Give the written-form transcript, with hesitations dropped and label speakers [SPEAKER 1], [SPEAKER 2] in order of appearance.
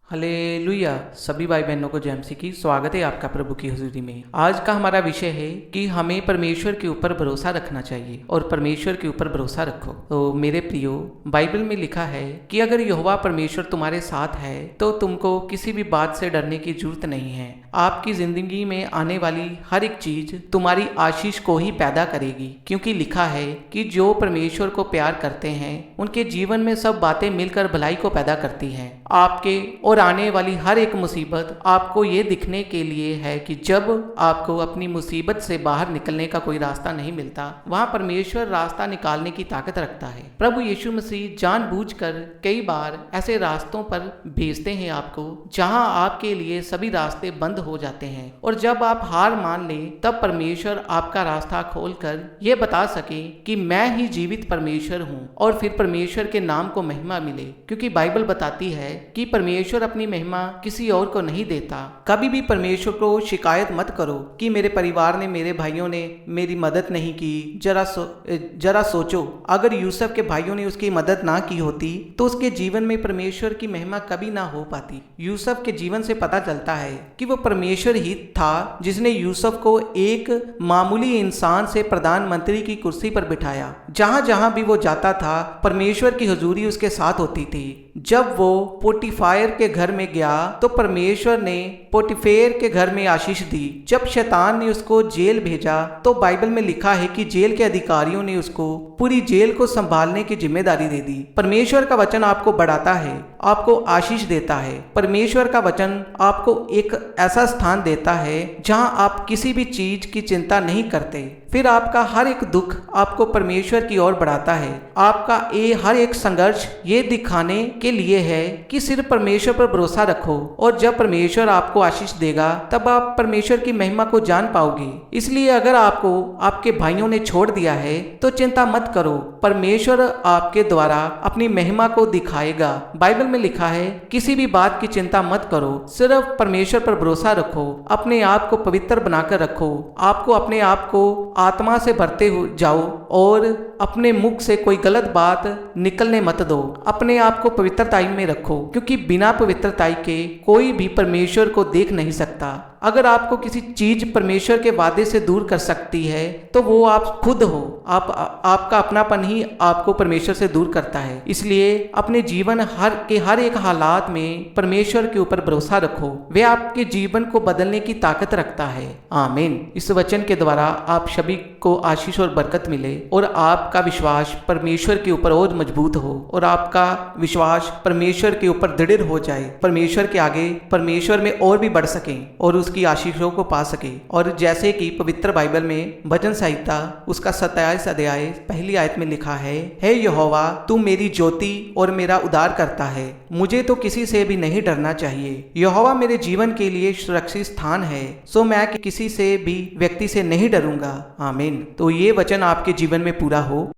[SPEAKER 1] Hallelujah. सभी भाई बहनों को जय मसीह की स्वागत है आपका प्रभु की हुजूरी में। आज का हमारा विषय है कि हमें परमेश्वर के ऊपर भरोसा रखना चाहिए और परमेश्वर के ऊपर भरोसा रखो। तो मेरे प्रियो, बाइबल में लिखा है कि अगर यहोवा परमेश्वर तुम्हारे साथ है तो तुमको किसी भी बात से डरने की जरूरत नहीं है। आपकी जिंदगी में आने वाली हर एक चीज तुम्हारी आशीष को ही पैदा करेगी, क्योंकि लिखा है कि जो परमेश्वर को प्यार करते हैं उनके जीवन में सब बातें मिलकर भलाई को पैदा करती हैं। आपके और आने वाली हर एक मुसीबत आपको ये दिखने के लिए है कि जब आपको अपनी मुसीबत से बाहर निकलने का कोई रास्ता नहीं मिलता, वहाँ परमेश्वर रास्ता निकालने की ताकत रखता है। प्रभु यीशु मसीह जानबूझकर कई बार ऐसे रास्तों पर भेजते हैं आपको जहाँ आपके लिए सभी रास्ते बंद हो जाते हैं, और जब आप हार मान लें तब परमेश्वर आपका रास्ता खोलकर ये बता सके कि मैं ही जीवित परमेश्वर हूँ, और फिर परमेश्वर के नाम को महिमा मिले। क्योंकि बाइबल बताती है कि परमेश्वर अपनी महिमा किसी और को नहीं देता। कभी भी परमेश्वर को शिकायत मत करो कि मेरे परिवार ने, मेरे भाइयों ने मेरी मदद नहीं की। जरा सोचो, अगर यूसुफ के भाइयों ने उसकी मदद ना की होती तो उसके जीवन में परमेश्वर की महिमा कभी ना हो पाती। यूसुफ के जीवन से पता चलता है कि वो परमेश्वर ही था जिसने यूसुफ को एक मामूली इंसान से प्रधानमंत्री की कुर्सी पर बिठाया। जहां जहां भी वो जाता था परमेश्वर की हुजूरी उसके साथ होती थी। जब वो पोटीफायर के घर में गया तो परमेश्वर ने पोटीफेर के घर में आशीष दी। जब शैतान ने उसको जेल भेजा तो बाइबल में लिखा है कि जेल के अधिकारियों ने उसको पूरी जेल को संभालने की जिम्मेदारी दे दी। परमेश्वर का वचन आपको बढ़ाता है, आपको आशीष देता है। परमेश्वर का वचन आपको एक ऐसा स्थान देता है जहां आप किसी भी चीज की चिंता नहीं करते। फिर आपका हर एक दुख आपको परमेश्वर की ओर बढ़ाता है। आपका हर एक संघर्ष ये दिखाने के लिए है कि सिर्फ परमेश्वर पर भरोसा रखो, और जब परमेश्वर आपको आशीष देगा तब आप परमेश्वर की महिमा को जान पाओगे। इसलिए अगर आपको आपके भाइयों ने छोड़ दिया है तो चिंता मत करो, परमेश्वर आपके द्वारा अपनी महिमा को दिखाएगा। बाइबल में लिखा है किसी भी बात की चिंता मत करो, सिर्फ परमेश्वर पर भरोसा रखो, अपने आप को पवित्र बनाकर रखो। आपको अपने आप को आत्मा से भरते हो जाओ और अपने मुख से कोई गलत बात निकलने मत दो। अपने आप को पवित्रताई में रखो, क्योंकि बिना पवित्रताई के कोई भी परमेश्वर को देख नहीं सकता। अगर आपको किसी चीज परमेश्वर के वादे से दूर कर सकती है तो वो आप खुद हो। आपका अपनापन ही आपको परमेश्वर से दूर करता है। इसलिए अपने जीवन हर एक हालात में परमेश्वर के ऊपर भरोसा रखो, वे आपके जीवन को बदलने की ताकत रखता है। आमीन। इस वचन के द्वारा आप सभी को आशीष और बरकत मिले, और आपका विश्वास परमेश्वर के ऊपर और मजबूत हो, और आपका विश्वास परमेश्वर के ऊपर दृढ़ हो जाए। परमेश्वर के आगे परमेश्वर में और भी बढ़ सके और उसकी आशीषों को पा सके। और जैसे कि पवित्र बाइबल में भजन संहिता उसका 27 अध्याय पहली आयत में लिखा है, हे यहोवा तू मेरी ज्योति और मेरा उद्धार करता है, मुझे तो किसी से भी नहीं डरना चाहिए। यहोवा मेरे जीवन के लिए सुरक्षित स्थान है, सो मैं किसी से भी व्यक्ति से नहीं डरूंगा। आमीन। तो ये वचन आपके जीवन में पूरा हो।